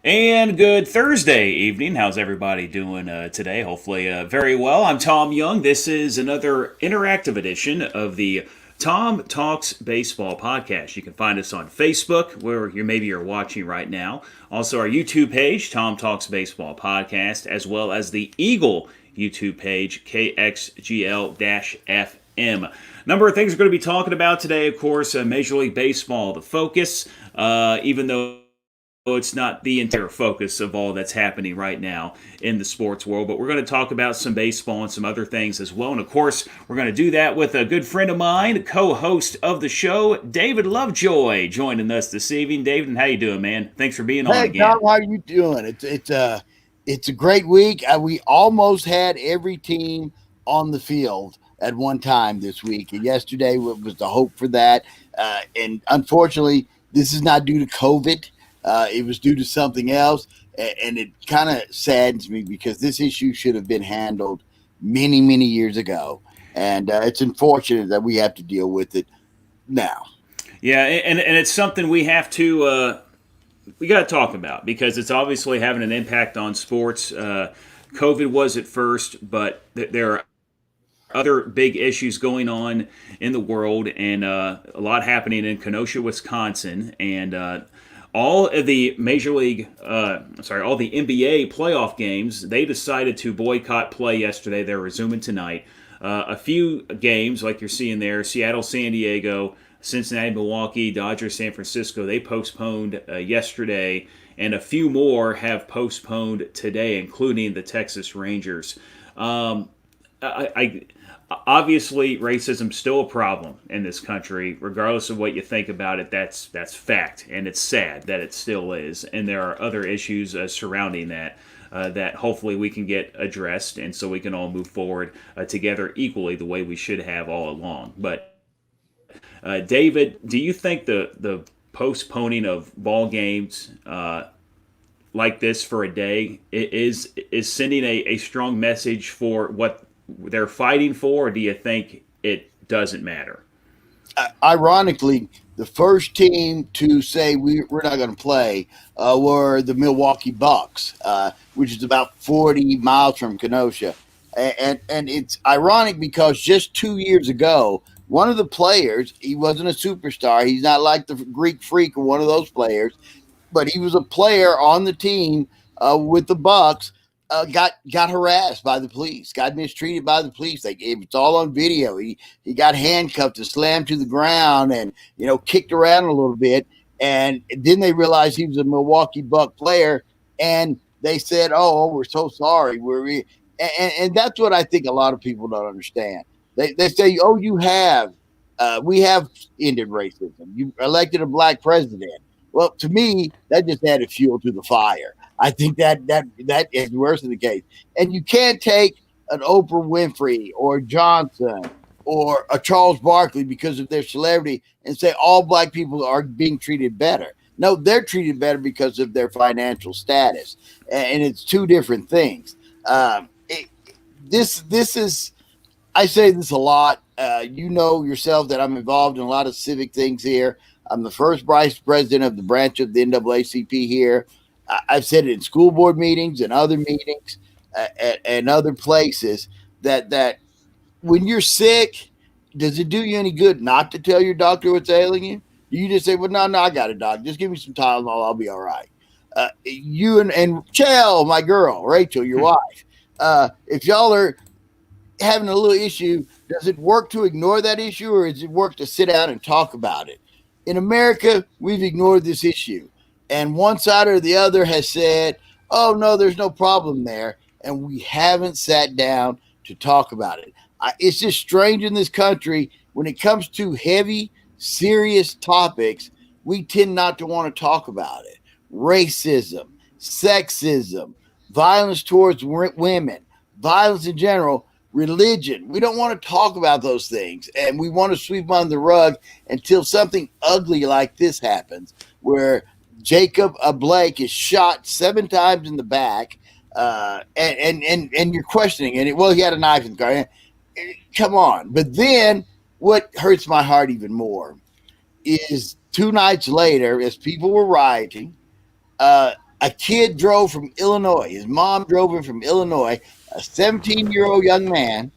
And good Thursday evening. How's everybody doing today? Hopefully, very well. I'm Tom Young. This is another interactive edition of the Tom Talks Baseball podcast. You can find us on Facebook, where you're watching right now. Also, our YouTube page, Tom Talks Baseball podcast, as well as the Eagle YouTube page, kxgl-fm. Number of things we're going to be talking about today. Of course, Major League Baseball, the focus, even though it's not the entire focus of all that's happening right now in the sports world, but we're going to talk about some baseball and some other things as well. And of course, we're going to do that with a good friend of mine, co-host of the show, David Lovejoy, joining us this evening. David, how you doing, man? Thanks for being on Hey Tom, again. how are you doing? It's a great week. We almost had every team on the field at one time this week, and yesterday was the hope for that. And unfortunately, this is not due to COVID. It was due to something else, and it kind of saddens me because this issue should have been handled many, many years ago, and it's unfortunate that we have to deal with it now. Yeah, and it's something we have to we got to talk about because it's obviously having an impact on sports. COVID was at first, but there are other big issues going on in the world, and a lot happening in Kenosha, Wisconsin, and all of the all the NBA playoff games, they decided to boycott play yesterday. They're resuming tonight. A few games, like you're seeing there, Seattle, San Diego, Cincinnati, Milwaukee, Dodgers, San Francisco, they postponed yesterday, and a few more have postponed today, including the Texas Rangers. I obviously racism's still a problem in this country, regardless of what you think about it. That's fact, and it's sad that it still is. And there are other issues surrounding that that hopefully we can get addressed, and so we can all move forward together equally the way we should have all along. But David, do you think the postponing of ball games like this for a day is sending a strong message for what they're fighting for, or do you think it doesn't matter? Ironically, the first team to say we're not going to play were the Milwaukee Bucks, which is about 40 miles from Kenosha. And it's ironic because just 2 years ago, one of the players, he wasn't a superstar. He's not like the Greek Freak or one of those players, but he was a player on the team with the Bucks. Got harassed by the police, got mistreated by the police. It's all on video. He got handcuffed and slammed to the ground, and kicked around a little bit. And then they realized he was a Milwaukee Buck player, and they said, "Oh, we're so sorry." And that's what I think a lot of people don't understand. They say, "Oh, we have ended racism. You elected a black president." Well, to me, that just added fuel to the fire. I think that is worse than the case. And you can't take an Oprah Winfrey or Johnson or a Charles Barkley because of their celebrity and say all black people are being treated better. No, they're treated better because of their financial status, and it's two different things. This is, I say this a lot. You know yourself that I'm involved in a lot of civic things here. I'm the first vice president of the branch of the NAACP here. I've said it in school board meetings and other meetings and other places that when you're sick, does it do you any good not to tell your doctor what's ailing you? Do you just say, well, no, I got it, doc. Just give me some Tylenol. I'll be all right. You and Chell, my girl, Rachel, your wife, if y'all are having a little issue, does it work to ignore that issue or does it work to sit down and talk about it? In America, we've ignored this issue. And one side or the other has said, oh, no, there's no problem there. And we haven't sat down to talk about it. It's just strange in this country when it comes to heavy, serious topics, we tend not to want to talk about it. Racism, sexism, violence towards women, violence in general, religion. We don't want to talk about those things, and we want to sweep them under the rug until something ugly like this happens, where Jacob Blake is shot 7 times in the back, and you're questioning it. Well, he had a knife in the car. Come on. But then what hurts my heart even more is 2 nights later, as people were rioting, A kid drove from Illinois. His mom drove him from Illinois, a 17-year-old young man.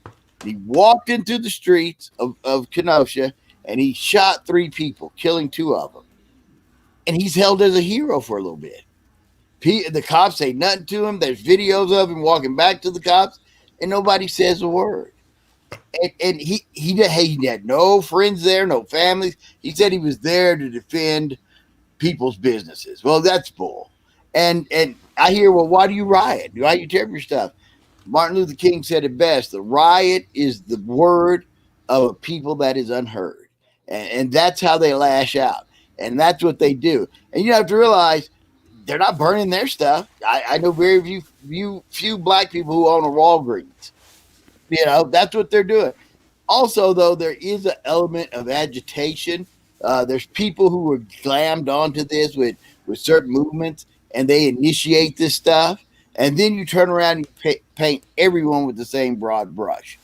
He walked into the streets of Kenosha and he shot 3 people, killing 2 of them. And he's held as a hero for a little bit. The cops say nothing to him. There's videos of him walking back to the cops, and nobody says a word. And he had no friends there, no families. He said he was there to defend people's businesses. Well, that's bull. And I hear, well, why do you riot? Why do you tear up your stuff? Martin Luther King said it best: the riot is the word of a people that is unheard, and that's how they lash out, and that's what they do. And you have to realize they're not burning their stuff. I know very few black people who own a Walgreens. That's what they're doing. Also, though, there is an element of agitation. There's people who were glammed onto this with certain movements, and they initiate this stuff. And then you turn around and paint everyone with the same broad brush.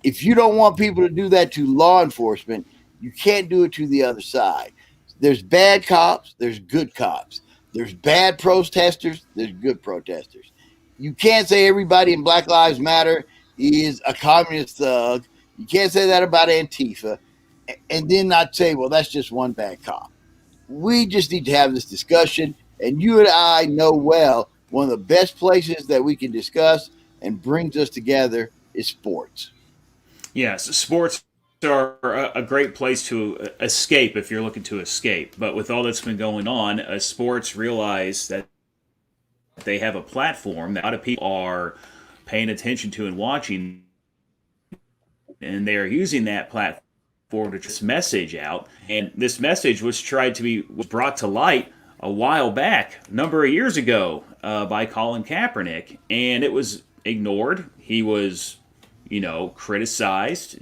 If you don't want people to do that to law enforcement, you can't do it to the other side. There's bad cops. There's good cops. There's bad protesters. There's good protesters. You can't say everybody in Black Lives Matter is a communist thug. You can't say that about Antifa and then not say, well, that's just one bad cop. We just need to have this discussion. And you and I know well, one of the best places that we can discuss and brings us together is sports. Yes, sports are a great place to escape if you're looking to escape. But with all that's been going on, sports realize that they have a platform that a lot of people are paying attention to and watching, and they are using that platform to get this message out. And this message was brought to light a while back, a number of years ago, by Colin Kaepernick, and it was ignored. He was, criticized,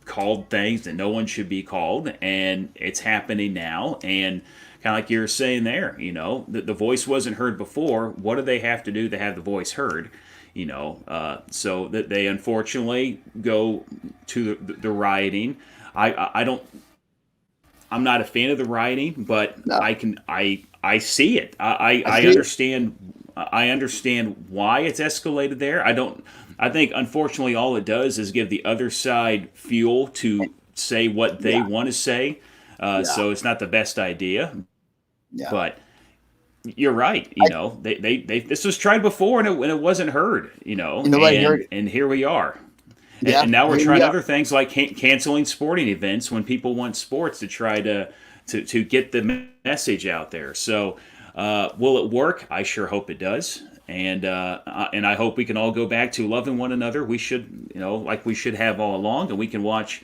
called things that no one should be called, and it's happening now. And kind of like you were saying there, the voice wasn't heard before. What do they have to do to have the voice heard? So that they unfortunately go to the rioting. I'm not a fan of the rioting, but no. I see it. I understand. I understand why it's escalated there. I think unfortunately all it does is give the other side fuel to say what they want to say. So it's not the best idea. Yeah. But you're right. They this was tried before and it wasn't heard. And here we are. Yeah, and now we're trying other things like canceling sporting events when people want sports to try to get the message out there. So will it work? I sure hope it does. And I hope we can all go back to loving one another. We should, like we should have all along. And we can watch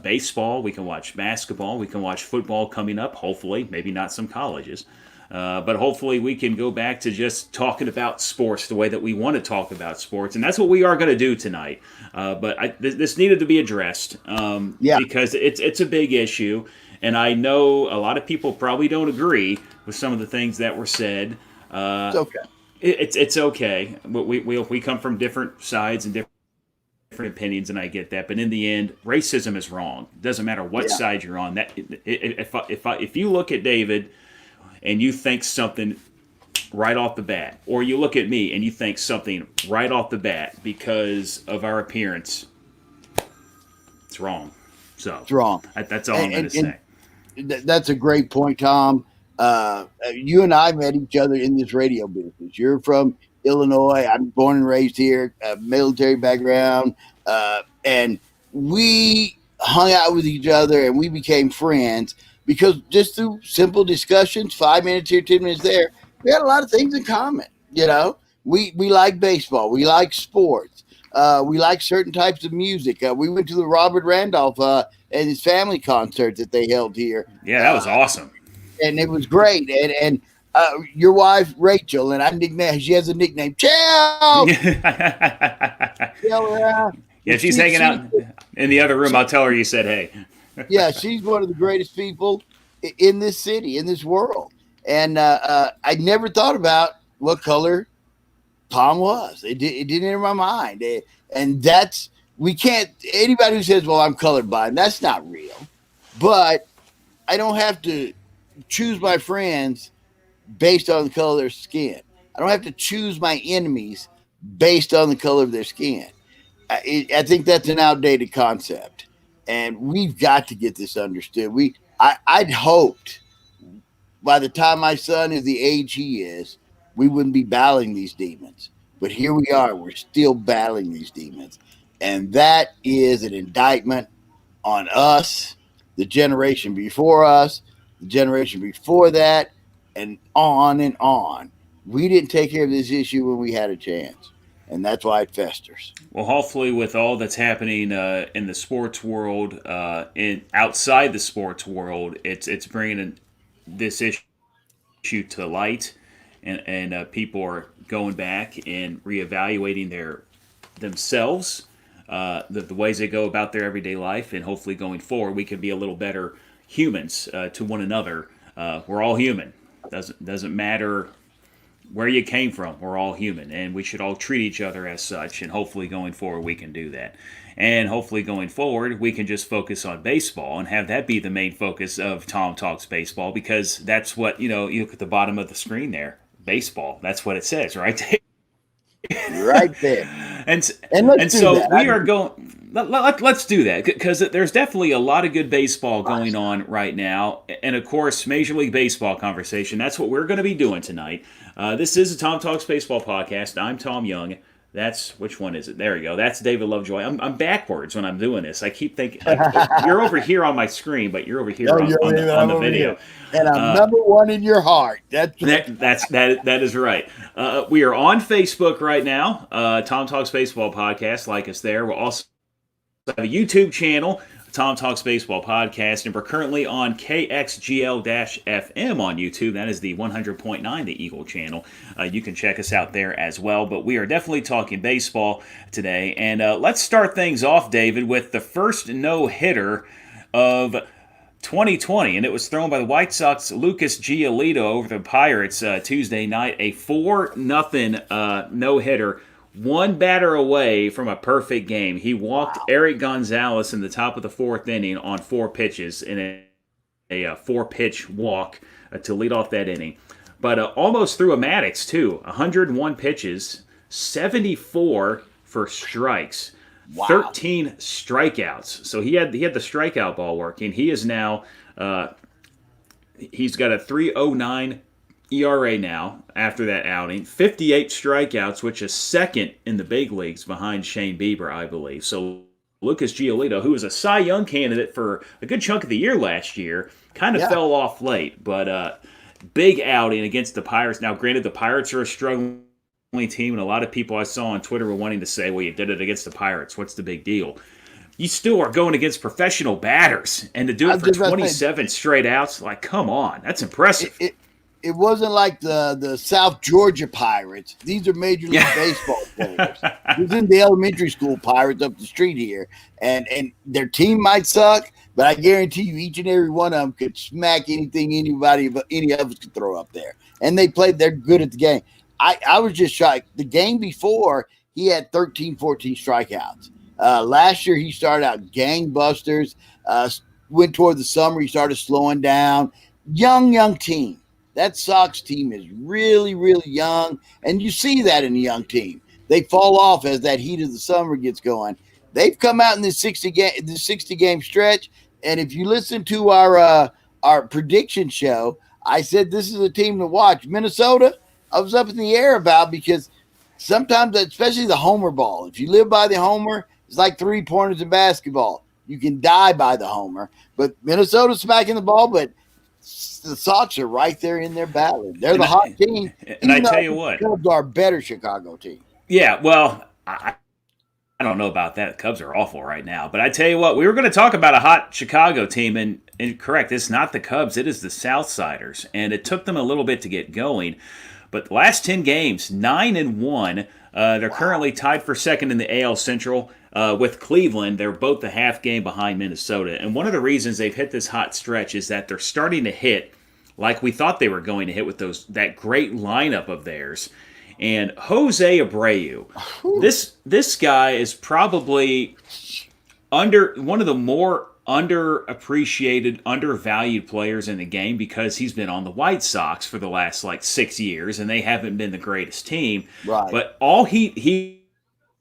baseball. We can watch basketball. We can watch football coming up, hopefully. Maybe not some colleges. But hopefully we can go back to just talking about sports the way that we want to talk about sports. And that's what we are going to do tonight. But this needed to be addressed because it's a big issue. And I know a lot of people probably don't agree with some of the things that were said. It's okay. It's okay. But we come from different sides and different opinions, and I get that. But in the end, racism is wrong. It doesn't matter what side you're on. That if you look at David and you think something right off the bat, or you look at me and you think something right off the bat because of our appearance, it's wrong. So it's wrong. That's all I'm going to say. That's a great point, Tom. You and I met each other in this radio business. You're from Illinois. I'm born and raised here, military background. And we hung out with each other and we became friends because just through simple discussions, 5 minutes here, 10 minutes there, we had a lot of things in common. We like baseball. We like sports. We like certain types of music. We went to the Robert Randolph and his family concert that they held here. Yeah, that was awesome. And it was great. And your wife, Rachel, and she has a nickname, Chow. Yeah, she's hanging out in the other room. I'll tell her you said hey. Yeah, she's one of the greatest people in this city, in this world. And I never thought about what color Tom was. It didn't enter my mind. And we can't, anybody who says, well, I'm colorblind, that's not real. But I don't have to choose my friends based on the color of their skin. I don't have to choose my enemies based on the color of their skin. I think that's an outdated concept, and we've got to get this understood. I'd hoped by the time my son is the age he is, we wouldn't be battling these demons. But here we are. We're still battling these demons. And that is an indictment on us, the generation before us, the generation before that, and on and on. We didn't take care of this issue when we had a chance. And that's why it festers. Well, hopefully, with all that's happening in the sports world, in outside the sports world, it's bringing this issue to light, and people are going back and reevaluating themselves, the ways they go about their everyday life, and hopefully going forward, we can be a little better humans to one another. We're all human. Doesn't matter where you came from. We're all human, and we should all treat each other as such. And hopefully, going forward, we can do that. And hopefully, going forward, we can just focus on baseball and have that be the main focus of Tom Talks Baseball, because that's what, you look at the bottom of the screen there, baseball. That's what it says, right? Right there. and let's so that. we are going. Let's do that, because there's definitely a lot of good baseball going on right now, and of course, Major League Baseball conversation. That's what we're going to be doing tonight. This is a Tom Talks Baseball podcast. I'm Tom Young. That's, which one is it? There we go. That's David Lovejoy. I'm backwards when I'm doing this. I keep thinking you're over here on my screen, but you're over here on the video. Here. And I'm number one in your heart. That is right. We are on Facebook right now. Tom Talks Baseball podcast. Like us there. We'll also have a YouTube channel, Tom Talks Baseball podcast, and we're currently on kxgl-fm on YouTube. That is the 100.9, the Eagle channel. You can check us out there as well. But we are definitely talking baseball today. And let's start things off, David, with the first no-hitter of 2020, and it was thrown by the White Sox, Lucas Giolito, over the Pirates Tuesday night. A 4-0 no-hitter. One batter away from a perfect game. He walked Eric Gonzalez in the top of the fourth inning on 4 pitches in a 4-pitch walk to lead off that inning. But almost threw a Maddox, too. 101 pitches, 74 for strikes, 13 strikeouts. So he had the strikeout ball working. He is now he's got a 3.09 ERA now after that outing. 58 strikeouts, which is second in the big leagues behind Shane Bieber, I believe. So Lucas Giolito, who was a Cy Young candidate for a good chunk of the year last year, kind of fell off late. But big outing against the Pirates. Now, granted, the Pirates are a struggling team, and a lot of people I saw on Twitter were wanting to say, well, you did it against the Pirates. What's the big deal? You still are going against professional batters, and to do it for 27 straight outs, like, come on. That's impressive. It wasn't like the South Georgia Pirates. These are Major League Baseball players. This isn't the elementary school Pirates up the street here. And their team might suck, but I guarantee you each and every one of them could smack any of us could throw up there. And they're good at the game. I was just shocked. The game before, he had 13, 14 strikeouts. Last year, he started out gangbusters. Went toward the summer, he started slowing down. Young team. That Sox team is really, really young, and you see that in a young team. They fall off as that heat of the summer gets going. They've come out in this 60 game stretch, and if you listen to our prediction show, I said this is a team to watch. Minnesota, I was up in the air about, because sometimes, especially the homer ball, if you live by the homer, it's like 3-pointers in basketball. You can die by the homer, but Minnesota's smacking the ball, but the Sox are right there in their battle. They're the hot team. And I tell you what, the Cubs are a better Chicago team. Yeah, well, I don't know about that. The Cubs are awful right now. But I tell you what, we were going to talk about a hot Chicago team, and correct, it's not the Cubs. It is the Southsiders. And it took them a little bit to get going. But the last 10 games, 9-1. They're currently tied for second in the AL Central with Cleveland. They're both a half game behind Minnesota. And one of the reasons they've hit this hot stretch is that they're starting to hit like we thought they were going to hit with that great lineup of theirs. And Jose Abreu, this guy is probably under one of the more underappreciated, undervalued players in the game because he's been on the White Sox for the last like 6 years, and they haven't been the greatest team. Right. But all he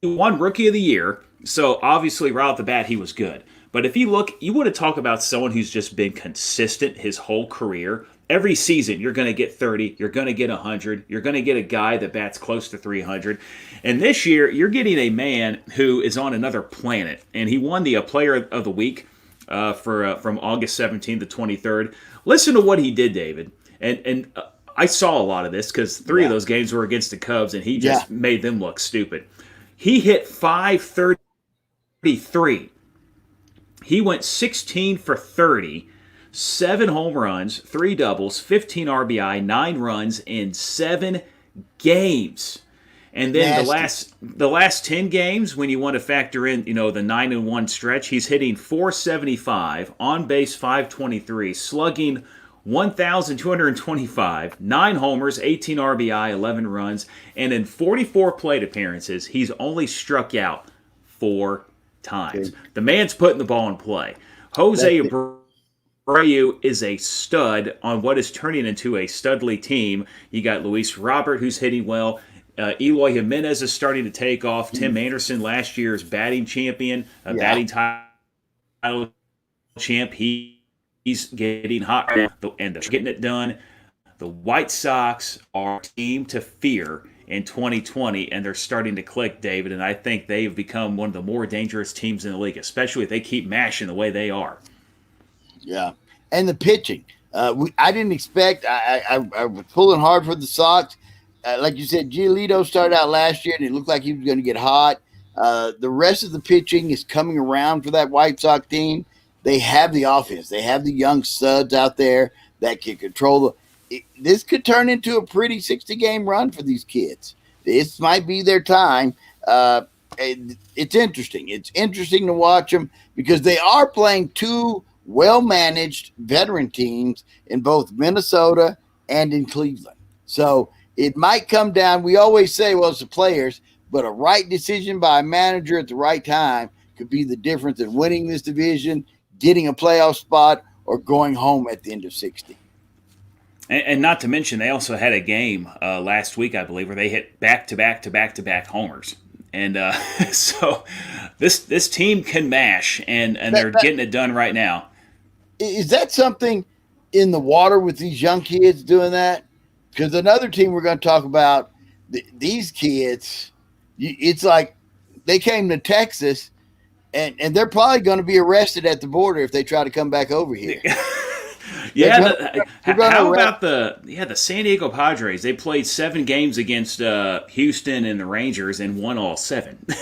won Rookie of the Year, so obviously right off the bat he was good. But if you look, you want to talk about someone who's just been consistent his whole career. Every season, you're going to get 30, you're going to get 100, you're going to get a guy that bats close to 300. And this year, you're getting a man who is on another planet. And he won the Player of the Week from August 17th to 23rd. Listen to what he did, David. And I saw a lot of this because three of those games were against the Cubs, and he just made them look stupid. He hit 533. He went 16 for 30, 7 home runs, 3 doubles, 15 RBI, 9 runs in 7 games. And then the last 10 games, when you want to factor in, the 9-1 stretch, he's hitting 475, on base 523, slugging 1,225, 9 homers, 18 RBI, 11 runs, and in 44 plate appearances, he's only struck out 4 times. The man's putting the ball in play. Jose Abreu is a stud on what is turning into a studly team. You got Luis Robert, who's hitting well. Eloy Jimenez is starting to take off. Tim Anderson, last year's batting champion, batting title champ. He's getting hot and they're getting it done. The White Sox are a team to fear in 2020, and they're starting to click, David, and I think they've become one of the more dangerous teams in the league, especially if they keep mashing the way they are. Yeah, and the pitching. I didn't expect. I was pulling hard for the Sox. Like you said, Giolito started out last year, and it looked like he was going to get hot. The rest of the pitching is coming around for that White Sox team. They have the offense. They have the young studs out there that can control this could turn into a pretty 60-game run for these kids. This might be their time. It's interesting. It's interesting to watch them because they are playing 2 well-managed veteran teams in both Minnesota and in Cleveland. So it might come down. We always say, well, it's the players, but a right decision by a manager at the right time could be the difference in winning this division, getting a playoff spot, or going home at the end of 60. And not to mention, they also had a game last week, I believe, where they hit back-to-back homers. And so this team can mash, and they're getting it done right now. Is that something in the water with these young kids doing that? Because another team we're going to talk about, these kids, it's like they came to Texas, and they're probably going to be arrested at the border if they try to come back over here. How about the San Diego Padres? They played 7 games against Houston and the Rangers and won all 7. We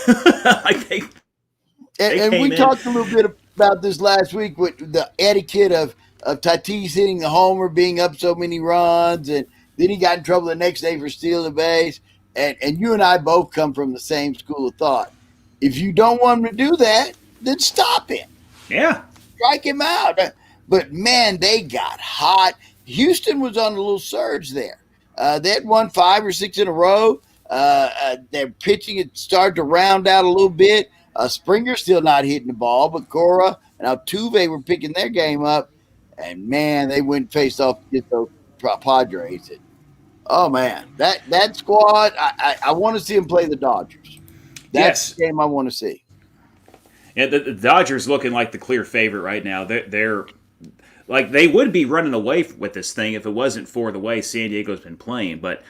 talked a little bit about this last week with the etiquette of Tatis hitting the homer, being up so many runs, and then he got in trouble the next day for stealing the base. And you and I both come from the same school of thought. If you don't want him to do that, then stop him. Yeah. Strike him out. But, man, they got hot. Houston was on a little surge there. They had won 5 or 6 in a row. Their pitching had started to round out a little bit. Springer's still not hitting the ball, but Cora and Altuve were picking their game up. And, man, they went and faced off against those Padres. Oh, man, that squad, I want to see them play the Dodgers. That's the game I want to see. Yeah, the Dodgers looking like the clear favorite right now. They're like they would be running away with this thing if it wasn't for the way San Diego's been playing. But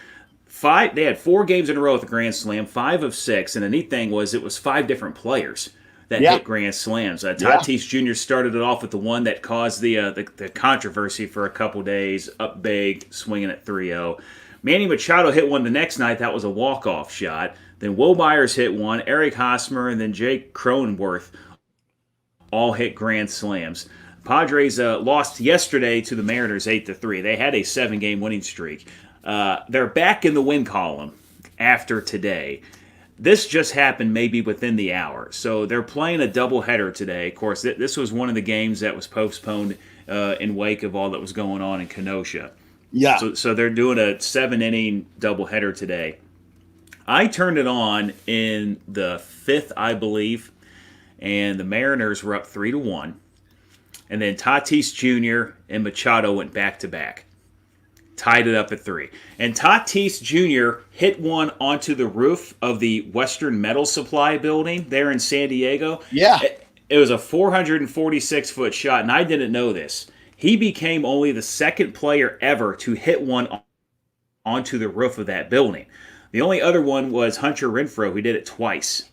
they had 4 games in a row with the Grand Slam, 5 of 6, and the neat thing was it was 5 different players that hit Grand Slams. Tatis Jr. started it off with the one that caused the controversy for a couple days, up big, swinging at 3-0. Manny Machado hit one the next night. That was a walk-off shot. Then Will Myers hit one, Eric Hosmer, and then Jake Cronenworth all hit Grand Slams. Padres lost yesterday to the Mariners 8-3. They had a 7-game winning streak. They're back in the win column after today. This just happened maybe within the hour. So they're playing a doubleheader today. Of course, this was one of the games that was postponed in wake of all that was going on in Kenosha. Yeah. So they're doing a 7-inning doubleheader today. I turned it on in the 5th, I believe, and the Mariners were up 3-1. and then Tatis Jr. and Machado went back to back, tied it up at 3. And Tatis Jr. hit one onto the roof of the Western Metal Supply building there in San Diego. Yeah. It was a 446-foot shot, and I didn't know this. He became only the second player ever to hit one onto the roof of that building. The only other one was Hunter Renfroe, who did it twice.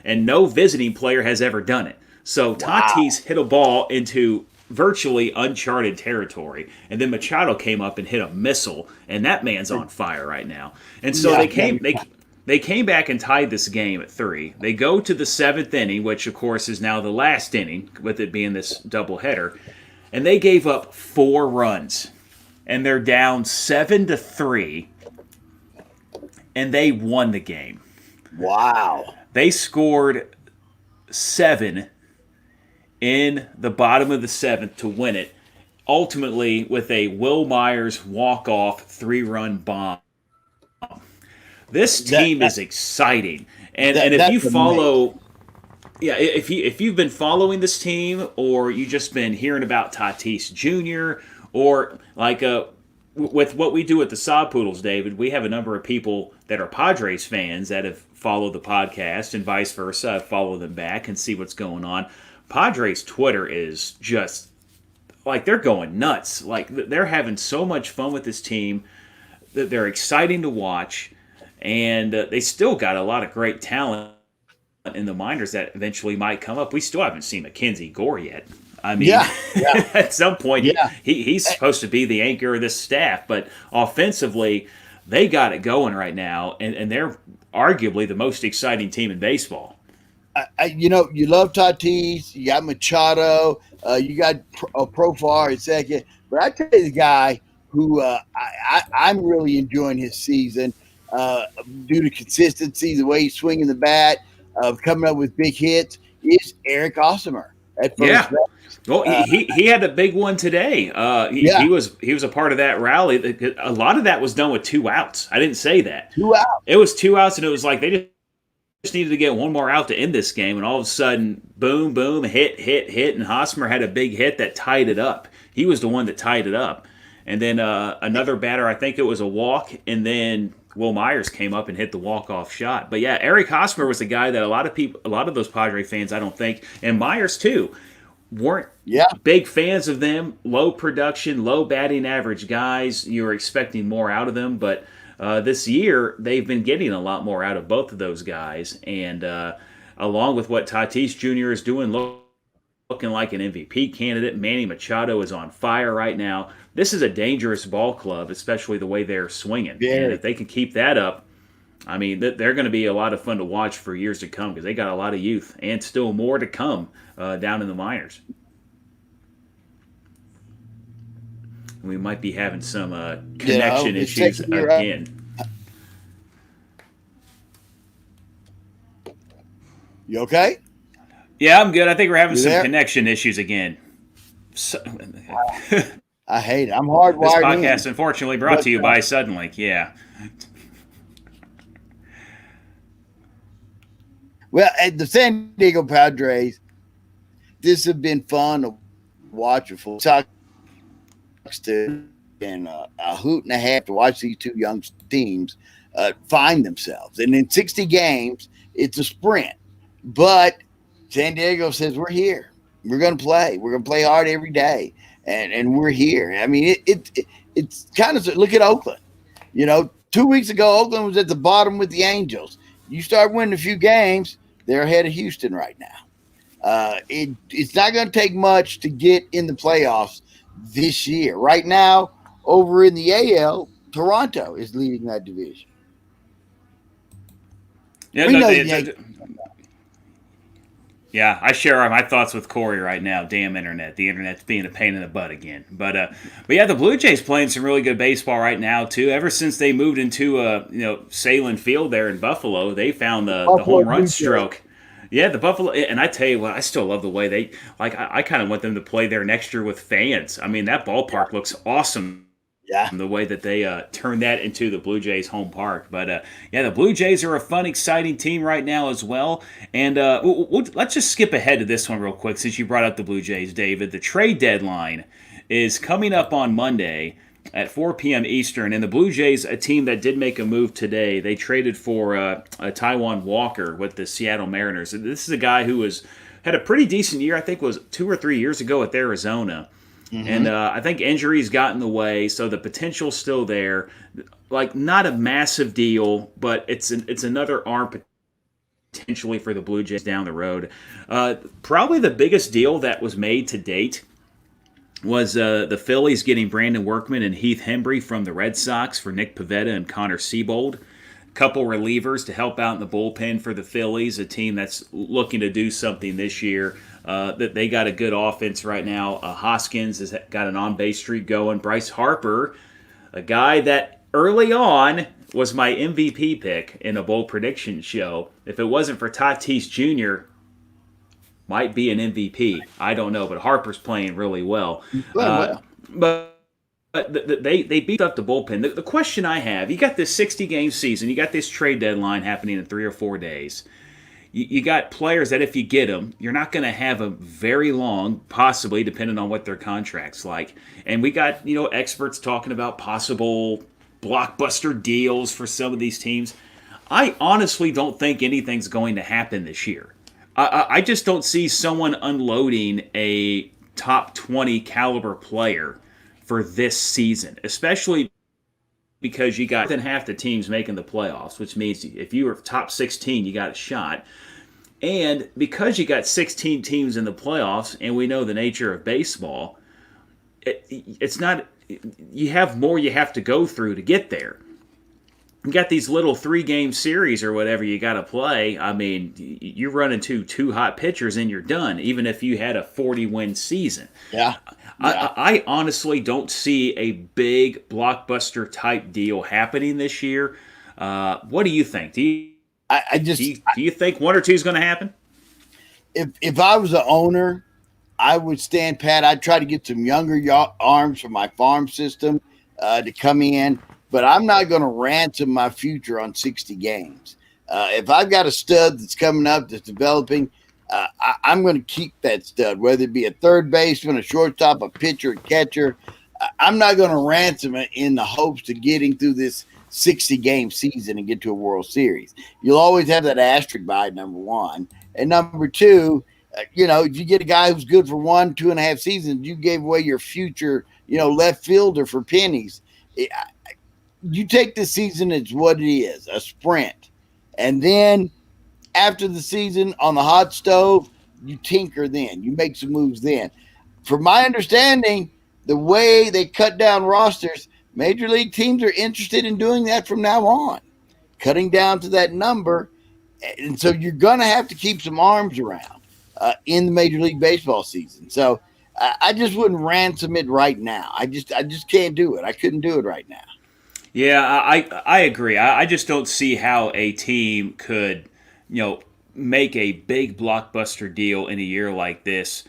And no visiting player has ever done it. So Tatis hit a ball into virtually uncharted territory, and then Machado came up and hit a missile, and that man's on fire right now. And so they came back and tied this game at 3. They go to the 7th inning, which of course is now the last inning, with it being this doubleheader, and they gave up 4 runs, and they're down 7-3, and they won the game. Wow. They scored 7 in the bottom of the 7th to win it, ultimately with a Will Myers walk-off 3-run bomb. This team is exciting, and if you follow, if you've been following this team, or you just been hearing about Tatis Jr., or like with what we do at the Sod Poodles, David, we have a number of people that are Padres fans that have followed the podcast, and vice versa. I follow them back and see what's going on. Padres Twitter is just like, they're going nuts. Like, they're having so much fun with this team that they're exciting to watch, and they still got a lot of great talent in the minors that eventually might come up. We still haven't seen Mackenzie Gore yet. I mean, at some point, he's supposed to be the anchor of this staff, but offensively, they got it going right now, and they're arguably the most exciting team in baseball. You love Tatis, you got Machado, you got Profar at second, but I tell you the guy who I'm really enjoying his season due to consistency, the way he's swinging the bat, coming up with big hits, is Eric Hosmer at first base. Well, he had a big one today. He was a part of that rally. A lot of that was done with 2 outs. I didn't say that. 2 outs. It was 2 outs, and it was like they just needed to get one more out to end this game, and all of a sudden, boom, boom, hit, and Hosmer had a big hit that tied it up. He was the one that tied it up. And then another batter, I think it was a walk, and then Will Myers came up and hit the walk-off shot. But yeah, Eric Hosmer was the guy that a lot of those Padre fans, I don't think, and Myers too, weren't big fans of them. Low production, low batting average guys. You were expecting more out of them, but this year they've been getting a lot more out of both of those guys. And along with what Tatis Jr. is doing, looking like an MVP candidate, Manny Machado is on fire right now. This is a dangerous ball club, especially the way they're swinging. Yeah. And if they can keep that up, I mean, they're going to be a lot of fun to watch for years to come, because they got a lot of youth and still more to come down in the minors. We might be having some connection issues again. You okay? Yeah, I'm good. I think we're having some connection issues again. So, I hate it. I'm hardwired. This podcast, unfortunately, brought to you by Suddenlink. Yeah. Well, at the San Diego Padres, this has been fun to watch. And a hoot and a half to watch these 2 young teams find themselves. And in 60 games, it's a sprint. But San Diego says, we're here. We're going to play. We're going to play hard every day. And we're here. I mean, it's kind of – look at Oakland. 2 weeks ago, Oakland was at the bottom with the Angels. You start winning a few games, they're ahead of Houston right now. It's not going to take much to get in the playoffs this year. Right now, over in the AL, Toronto is leading that division. Yeah, I share my thoughts with Corey right now. Damn internet. The internet's being a pain in the butt again. But yeah, the Blue Jays playing some really good baseball right now too. Ever since they moved into Salem Field there in Buffalo, they found the home run stroke. Yeah, the Buffalo, and I tell you what, I still love the way they I kind of want them to play there next year with fans. I mean, that ballpark looks awesome Yeah. the way that they turned that into the Blue Jays home park. But yeah, the Blue Jays are a fun, exciting team right now as well. And let's just skip ahead to this one real quick since you brought up the Blue Jays, David. The trade deadline is coming up on Monday at 4 p.m. Eastern. And the Blue Jays, a team that did make a move today, they traded for a Taiwan Walker with the Seattle Mariners. And this is a guy who had a pretty decent year, I think was 2 or 3 years ago at Arizona. Mm-hmm. And I think injuries got in the way, so the potential's still there. Like, not a massive deal, but it's another arm potentially for the Blue Jays down the road. Probably the biggest deal that was made to date was the Phillies getting Brandon Workman and Heath Hembree from the Red Sox for Nick Pivetta and Connor Siebold. Couple relievers to help out in the bullpen for the Phillies, a team that's looking to do something this year. That they got a good offense right now. Hoskins has got an on-base streak going. Bryce Harper, a guy that early on was my MVP pick in a bold prediction show. If it wasn't for Tatis Jr., might be an MVP. I don't know, but Harper's playing really well. But they beat up the bullpen. The question I have, you got this 60-game season, you got this trade deadline happening in 3 or 4 days. You got players that if you get them, you're not going to have them very long, possibly, depending on what their contract's like. And we got, experts talking about possible blockbuster deals for some of these teams. I honestly don't think anything's going to happen this year. I just don't see someone unloading a top 20 caliber player for this season, especially because you got more than half the teams making the playoffs, which means if you were top 16, you got a shot. And because you got 16 teams in the playoffs, and we know the nature of baseball, it's not, you have more you have to go through to get there. You got these little 3-game series or whatever you got to play. I mean, you run into 2 hot pitchers and you're done, even if you had a 40-win season. Yeah. I honestly don't see a big blockbuster type deal happening this year. What do you think? Do you think 1 or 2 is going to happen? If I was an owner, I would stand pat. I'd try to get some younger arms from my farm system to come in, but I'm not going to ransom my future on 60 games. If I've got a stud that's coming up that's developing, I'm going to keep that stud, whether it be a third baseman, a shortstop, a pitcher, a catcher. I'm not going to ransom it in the hopes of getting through this 60-game season and get to a World Series. You'll always have that asterisk by it, number one. And number two, if you get a guy who's good for 1-2.5 seasons, you gave away your future, left fielder for pennies. You take the season as what it is, a sprint. And then after the season on the hot stove, you tinker then. You make some moves then. From my understanding, the way they cut down rosters, major league teams are interested in doing that from now on, cutting down to that number. And so you're going to have to keep some arms around in the Major League Baseball season. So I just wouldn't ransom it right now. I just can't do it. I couldn't do it right now. Yeah, I agree. I just don't see how a team could, make a big blockbuster deal in a year like this.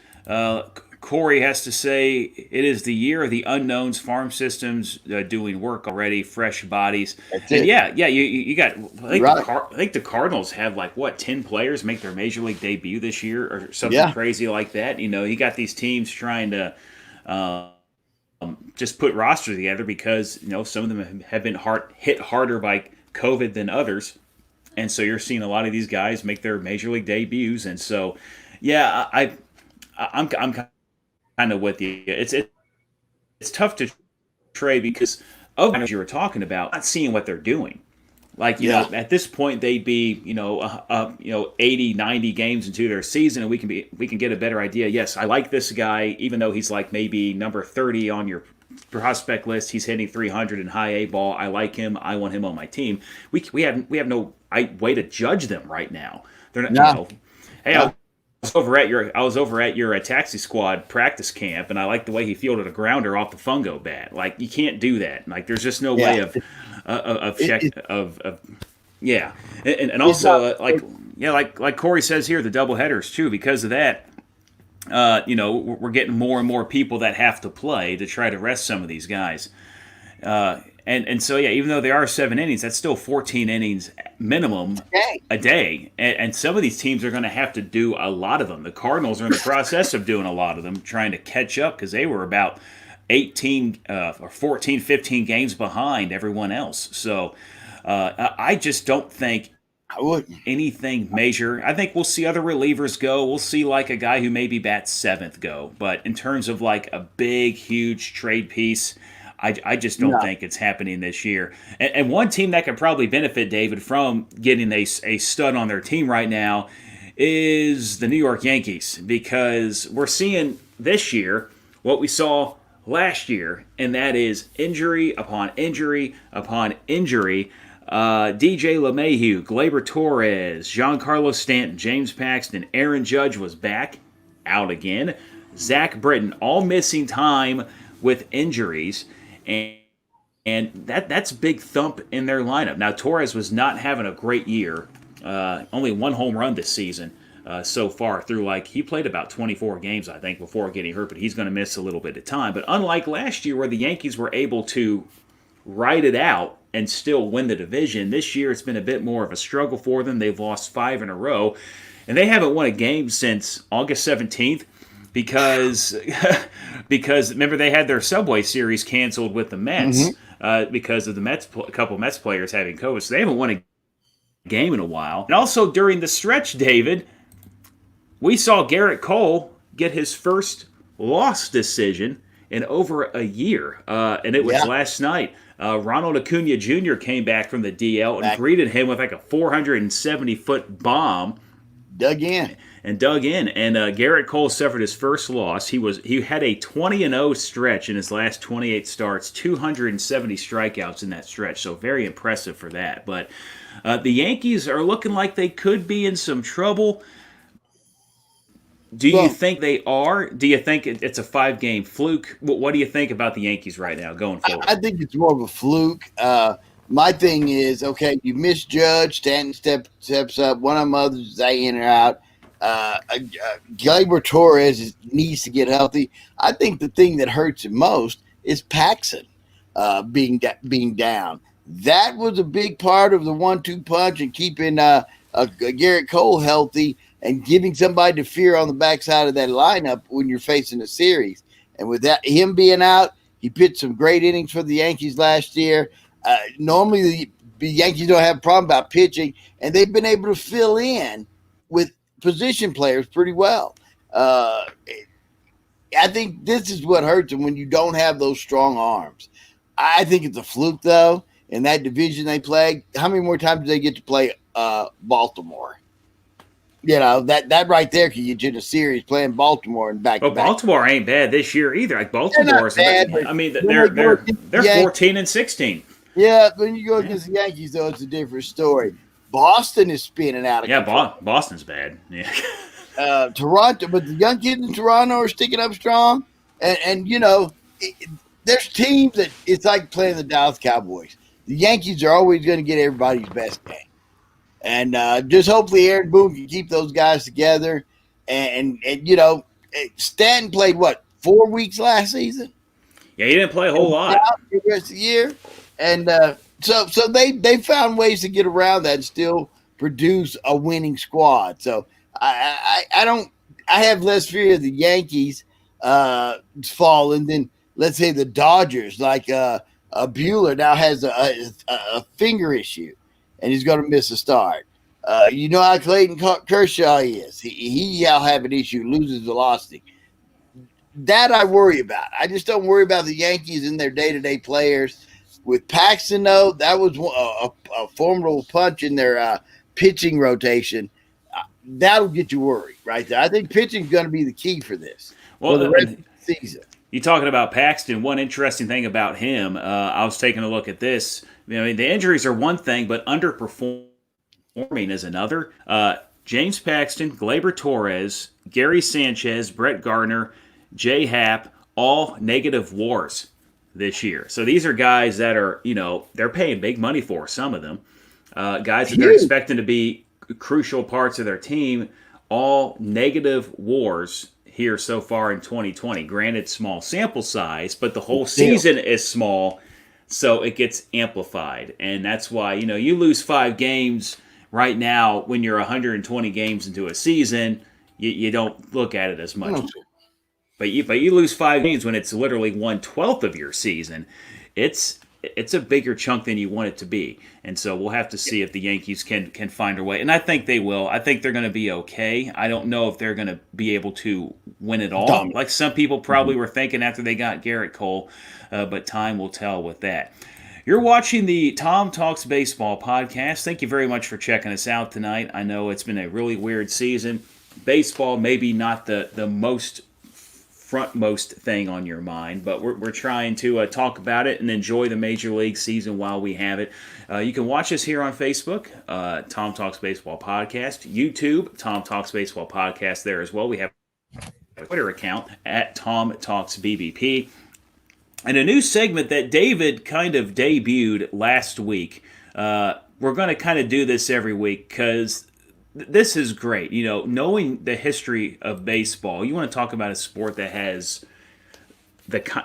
Corey has to say it is the year of the unknowns. Farm systems doing work already, fresh bodies. That's and it. yeah, you got. Right. I think the Cardinals have 10 players make their major league debut this year or something crazy like that. You got these teams trying to just put rosters together because some of them have been hit harder by COVID than others, and so you're seeing a lot of these guys make their major league debuts. And so, yeah, I'm kind of with you. It's tough to trade because of what you were talking about, not seeing what they're doing. At this point they'd be 80, 90 games into their season, and we can get a better idea. Yes, I like this guy, even though he's maybe number 30 on your prospect list. He's hitting 300 in high A ball. I like him. I want him on my team. We have no way to judge them right now. They're not. Hey, I was over at your taxi squad practice camp, and I like the way he fielded a grounder off the fungo bat. You can't do that. There's just no way of and also like Corey says here, the doubleheaders too. Because of that, we're getting more and more people that have to play to try to rest some of these guys. And so, yeah, even though they are 7 innings, that's still 14 innings minimum Okay. a day. And some of these teams are going to have to do a lot of them. The Cardinals are in the process of doing a lot of them, trying to catch up because they were about 18 or 14, 15 games behind everyone else. So I just don't think I wouldn't. anything major. I think we'll see other relievers go. We'll see like a guy who maybe bats seventh go. But in terms of like a big, huge trade piece, I just don't No. think it's happening this year. And one team that could probably benefit, David, from getting a stud on their team right now is the New York Yankees, because we're seeing this year what we saw last year, and that is injury upon injury upon injury. DJ LeMahieu, Gleyber Torres, Giancarlo Stanton, James Paxton, Aaron Judge was back, out again. Zach Britton, all missing time with injuries, and that's big thump in their lineup. Now Torres was not having a great year, only one home run this season so far through, like, he played about 24 games I think before getting hurt, but he's going to miss a little bit of time. But unlike last year where the Yankees were able to ride it out and still win the division, this year it's been a bit more of a struggle for them. They've lost 5 in a row, and they haven't won a game since August 17th because because remember they had their Subway Series canceled with the Mets because of the Mets, a couple of Mets players having COVID, so they haven't won a game in a while. And also during the stretch, David, we saw Garrett Cole get his first loss decision in over a year, and it was last night. Ronald Acuna Jr. came back from the DL and greeted him with like a 470-foot bomb. Dug in. And Garrett Cole suffered his first loss. He had a 20-0 stretch in his last 28 starts, 270 strikeouts in that stretch. So very impressive for that. But the Yankees are looking like they could be in some trouble. Do you think they are? Do you think it's a 5-game fluke? What do you think about the Yankees right now going forward? I think it's more of a fluke. My thing is, okay, you misjudge. Stanton steps up. One of them others is in or out. Gleyber Torres needs to get healthy. I think the thing that hurts him most is Paxton being down. That was a big part of the 1-2 punch and keeping Garrett Cole healthy and giving somebody to fear on the backside of that lineup when you're facing a series. And with that, him being out, he pitched some great innings for the Yankees last year. Normally, the Yankees don't have a problem about pitching, and they've been able to fill in with position players pretty well. I think this is what hurts them when you don't have those strong arms. I think it's a fluke, though. In that division they play, how many more times do they get to play Baltimore? You know, that right there can get you in a series playing Baltimore and back. But Baltimore ain't bad this year either. Like Baltimore's, I mean, they're 14 and 16. Yeah, when you go against the Yankees, though, it's a different story. Boston is spinning out of control. Boston's bad. Yeah. Toronto, but the young kids in Toronto are sticking up strong, and you know, there's teams that it's like playing the Dallas Cowboys. The Yankees are always going to get everybody's best game. And just hopefully Aaron Boone can keep those guys together. And you know, Stanton played, 4 weeks last season? Yeah, he didn't play a whole lot. The rest of the year. And so they found ways to get around that and still produce a winning squad. So I have less fear of the Yankees falling than, let's say, the Dodgers. Like Bueller now has a finger issue. And he's going to miss a start. You know how Clayton Kershaw is. He'll have an issue, loses velocity. That I worry about. I just don't worry about the Yankees and their day-to-day players. With Paxton, though, that was a formidable punch in their pitching rotation. That'll get you worried right there. I think pitching is going to be the key for this for the rest of the season. You talking about Paxton, one interesting thing about him, I was taking a look at this. I mean, the injuries are one thing, but underperforming is another. James Paxton, Gleyber Torres, Gary Sanchez, Brett Gardner, Jay Happ, all negative WARs this year. So these are guys that are, you know, they're paying big money for, some of them. Guys that they're expecting to be crucial parts of their team, all negative WARs here so far in 2020. Granted, small sample size, but the whole season is small. so it gets amplified. And that's why, you lose 5 games right now when you're 120 games into a season, you don't look at it as much. But you lose 5 games when it's literally 1/12 of your season. It's a bigger chunk than you want it to be, and so we'll have to see if the Yankees can find a way. And I think they will. I think they're going to be okay. I don't know if they're going to be able to win it all, Dominant. like some people probably were thinking after they got Garrett Cole. But time will tell with that. You're watching the Tom Talks Baseball podcast. Thank you very much for checking us out tonight. I know it's been a really weird season. Baseball maybe not the most frontmost thing on your mind, but we're trying to talk about it and enjoy the Major League season while we have it. You can watch us here on Facebook, Tom Talks Baseball Podcast, YouTube, Tom Talks Baseball Podcast there as well. We have a Twitter account at Tom Talks BBP. And a new segment that David kind of debuted last week. We're going to kind of do this every week because this is great. Knowing the history of baseball, you want to talk about a sport that has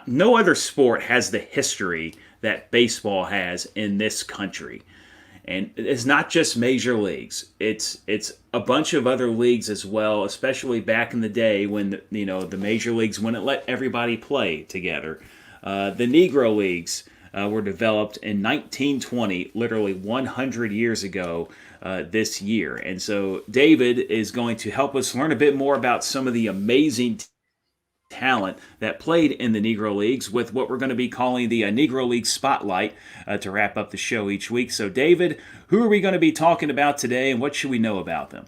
no other sport has the history that baseball has in this country. And it's not just major leagues. It's a bunch of other leagues as well, especially back in the day when the major leagues wouldn't let everybody play together. The Negro Leagues were developed in 1920, literally 100 years ago this year. And so David is going to help us learn a bit more about some of the amazing talent that played in the Negro Leagues with what we're going to be calling the Negro League Spotlight to wrap up the show each week. So David, who are we going to be talking about today and what should we know about them?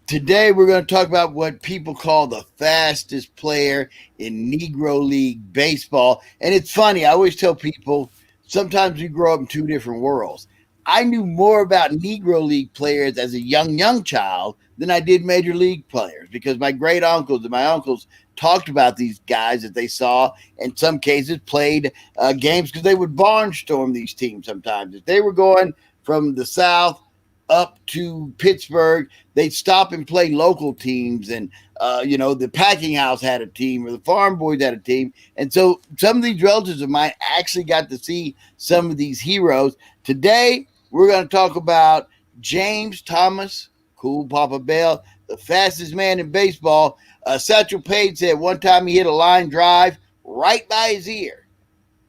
Today, we're going to talk about what people call the fastest player in Negro League baseball. And it's funny, I always tell people, sometimes we grow up in two different worlds. I knew more about Negro League players as a young child than I did Major League players because my great uncles and my uncles talked about these guys that they saw, in some cases played games because they would barnstorm these teams sometimes. If they were going from the South up to Pittsburgh, they'd stop and play local teams. And, the Packing House had a team or the Farm Boys had a team. And so some of these relatives of mine actually got to see some of these heroes. Today, we're going to talk about James Thomas, Cool Papa Bell, the fastest man in baseball. Satchel Paige said one time he hit a line drive right by his ear.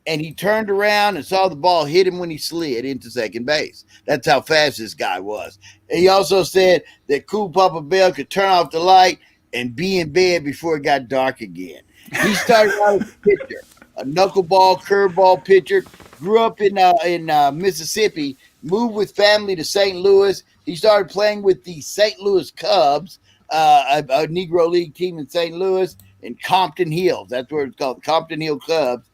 And he turned around and saw the ball hit him when he slid into second base. That's how fast this guy was. And he also said that Cool Papa Bell could turn off the light and be in bed before it got dark again. He started out as a pitcher, a knuckleball, curveball pitcher, grew up in Mississippi, moved with family to St. Louis. He started playing with the St. Louis Cubs, a Negro League team in St. Louis, in Compton Hills. That's what it's called, the Compton Hill Cubs.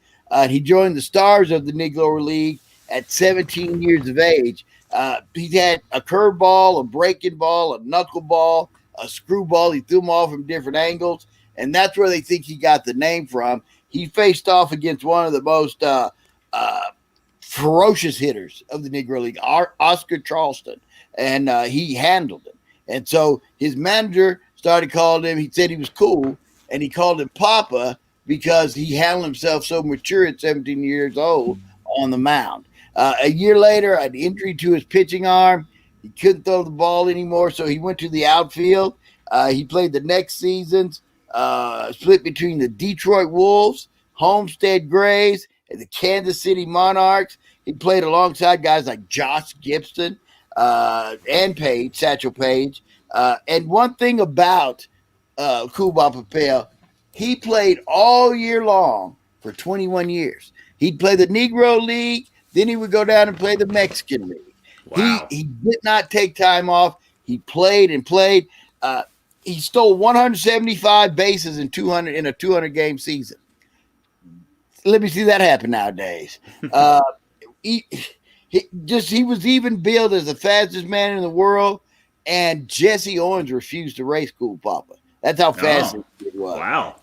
He joined the Stars of the Negro League at 17 years of age. He had a curveball, a breaking ball, a knuckleball, a screwball. He threw them all from different angles, and that's where they think he got the name from. He faced off against one of the most ferocious hitters of the Negro League, Oscar Charleston, and he handled him. And so his manager started calling him, he said he was cool, and he called him Papa, because he handled himself so mature at 17 years old on the mound. A year later, an injury to his pitching arm. He couldn't throw the ball anymore, so he went to the outfield. He played the next seasons, split between the Detroit Wolves, Homestead Grays, and the Kansas City Monarchs. He played alongside guys like Josh Gibson and Satchel Paige. And one thing about Cool Papa Bell, he played all year long for 21 years. He'd play the Negro League, then he would go down and play the Mexican League. Wow. He did not take time off. He played and played. He stole 175 bases in a 200-game season. Let me see that happen nowadays. He was even billed as the fastest man in the world, and Jesse Owens refused to race Cool Papa. That's how fast he was. Wow.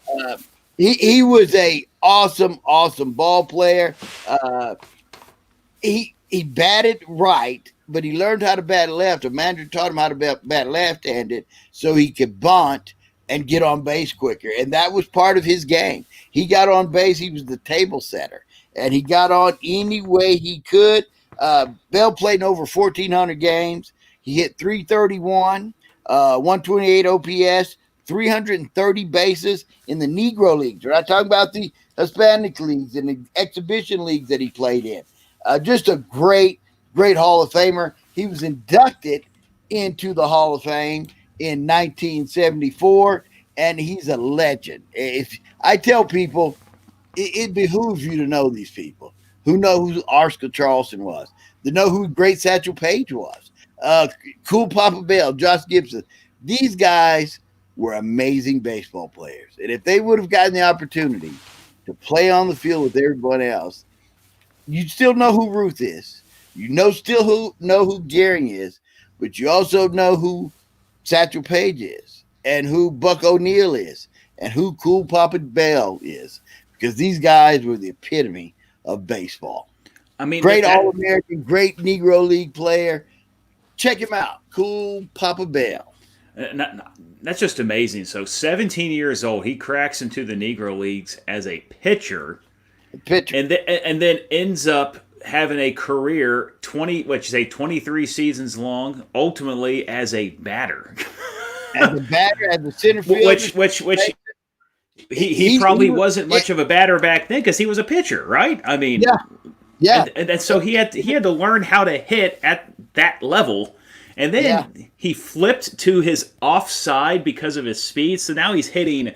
He was a awesome ball player. He batted right, but he learned how to bat left. A manager taught him how to bat left-handed so he could bunt and get on base quicker. And that was part of his game. He got on base. He was the table setter. and he got on any way he could. Bell played in over 1,400 games. He hit 331, 128 OPS, 330 bases in the Negro Leagues. We're not talking about the Hispanic leagues and the exhibition leagues that he played in. Just a great Hall of Famer. He was inducted into the Hall of Fame in 1974, and he's a legend. If I tell people, it behooves you to know these people who know who Oscar Charleston was, to know who Great Satchel Paige was, Cool Papa Bell, Josh Gibson. These guys were amazing baseball players, and if they would have gotten the opportunity to play on the field with everyone else, you still know who Ruth is. You know who Gehring is, but you also know who Satchel Paige is, and who Buck O'Neill is, and who Cool Papa Bell is, because these guys were the epitome of baseball. I mean, great All-American, great Negro League player. Check him out, Cool Papa Bell. That's just amazing. So 17 years old, he cracks into the Negro Leagues as a pitcher. And then ends up having a career 23 seasons long, ultimately as a batter. As a batter, as a center fielder. Which he probably wasn't much of a batter back then because he was a pitcher, right? I mean, yeah. And so he had to learn how to hit at that level. And then he flipped to his offside because of his speed. So now he's hitting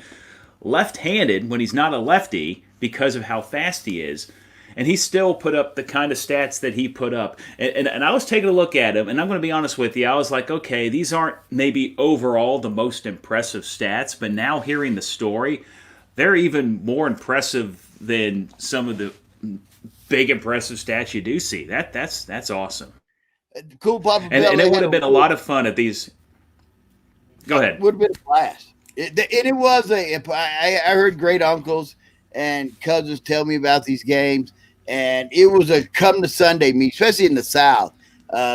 left-handed when he's not a lefty because of how fast he is. And he still put up the kind of stats that he put up. And I was taking a look at him, and I'm going to be honest with you. I was like, okay, these aren't maybe overall the most impressive stats, but now hearing the story, they're even more impressive than some of the big impressive stats you do see. That's awesome. Cool Papa and, Bell. And it would have been a lot of fun at these. Go ahead. It would have been a blast. It was I heard great uncles and cousins tell me about these games, and it was a come to Sunday meet, especially in the South,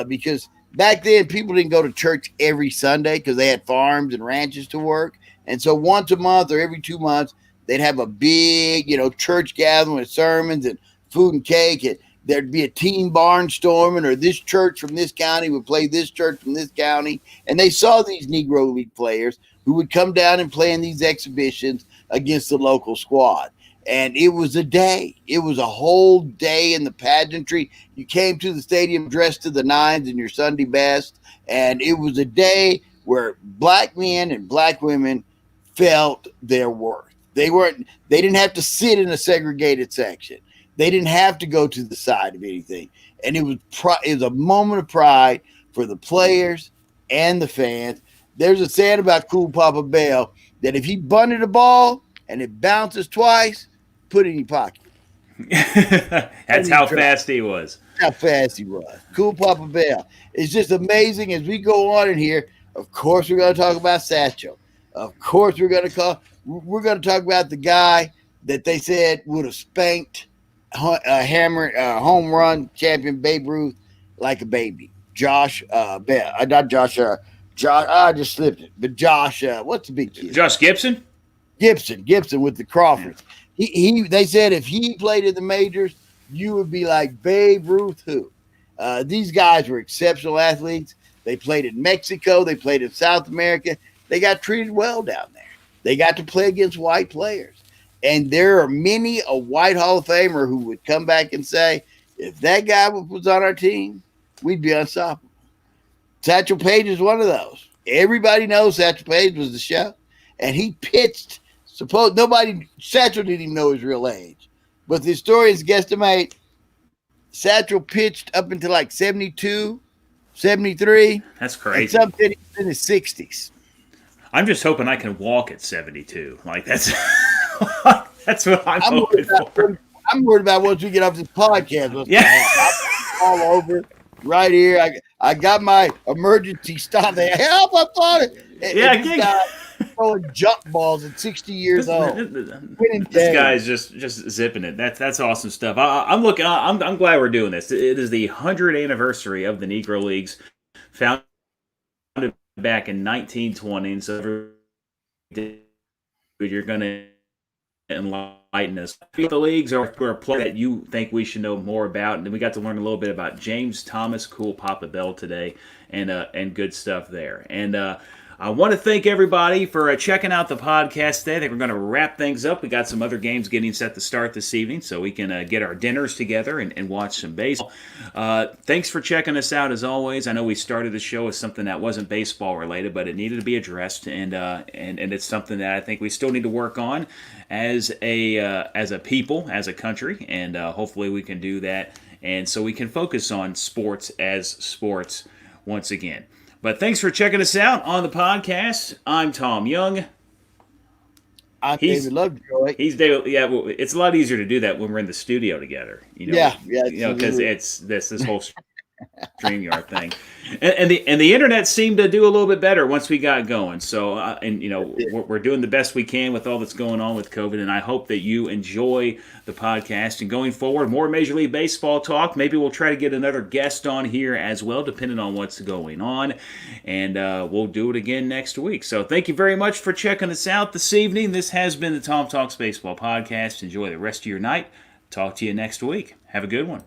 because back then people didn't go to church every Sunday because they had farms and ranches to work, and so once a month or every 2 months they'd have a big, church gathering with sermons and food and cake, and there'd be a team barnstorming, or this church from this county would play this church from this county, and they saw these Negro League players who would come down and play in these exhibitions against the local squad. And it was a day. It was a whole day in the pageantry. You came to the stadium dressed to the nines in your Sunday best, and it was a day where black men and black women felt their worth. They didn't have to sit in a segregated section. They didn't have to go to the side of anything. And it was a moment of pride for the players and the fans. There's a saying about Cool Papa Bell that if he bunted a ball and it bounces twice, put it in your pocket. That's how fast he was. How fast he was. Cool Papa Bell. It's just amazing as we go on in here. Of course, we're going to talk about Satchel. Of course, we're going to talk about the guy that they said would have spanked home run champion Babe Ruth like a baby. Josh Bell. Not Josh. Josh. I just slipped it. But Josh. What's the big kid? Josh Gibson. Gibson with the Crawfords. They said if he played in the majors, you would be like Babe Ruth. Who? These guys were exceptional athletes. They played in Mexico. They played in South America. They got treated well down there. They got to play against white players. And there are many a white Hall of Famer who would come back and say, if that guy was on our team, we'd be unstoppable. Satchel Paige is one of those. Everybody knows Satchel Paige was the show. And he pitched. Satchel didn't even know his real age. But the historians guesstimate Satchel pitched up until like 72, 73. That's crazy. And some did in his 60s. I'm just hoping I can walk at 72. Like that's that's what I'm hoping for. I'm worried about once we get off this podcast. Yeah. All over right here. I got my emergency stop there. Help! I thought it. Yeah, throwing jump balls at 60 years old. This guy is just zipping it. That's awesome stuff. I'm glad we're doing this. It is the 100th anniversary of the Negro Leagues, founded back in 1920. And so you're going to enlighten enlighten us. The leagues are a play that you think we should know more about, and then we got to learn a little bit about James Thomas, cool Papa Bell today, and good stuff there. And I want to thank everybody for checking out the podcast today. I think we're going to wrap things up. We got some other games getting set to start this evening, so we can get our dinners together and watch some baseball. Thanks for checking us out as always. I know we started the show with something that wasn't baseball related, but it needed to be addressed, and it's something that I think we still need to work on as a people, as a country, and hopefully we can do that, and so we can focus on sports as sports once again. But thanks for checking us out on the podcast. I'm Tom Young. I'm David Lovejoy. He's David. Yeah, well, it's a lot easier to do that when we're in the studio together. Yeah, because it's this whole StreamYard thing, and the internet seemed to do a little bit better once we got going. So we're doing the best we can with all that's going on with COVID, and I hope that you enjoy the podcast. And going forward, more Major League Baseball talk. Maybe we'll try to get another guest on here as well, depending on what's going on, and we'll do it again next week. So thank you very much for checking us out this evening. This has been the Tom Talks Baseball podcast. Enjoy the rest of your night. Talk to you next week. Have a good one.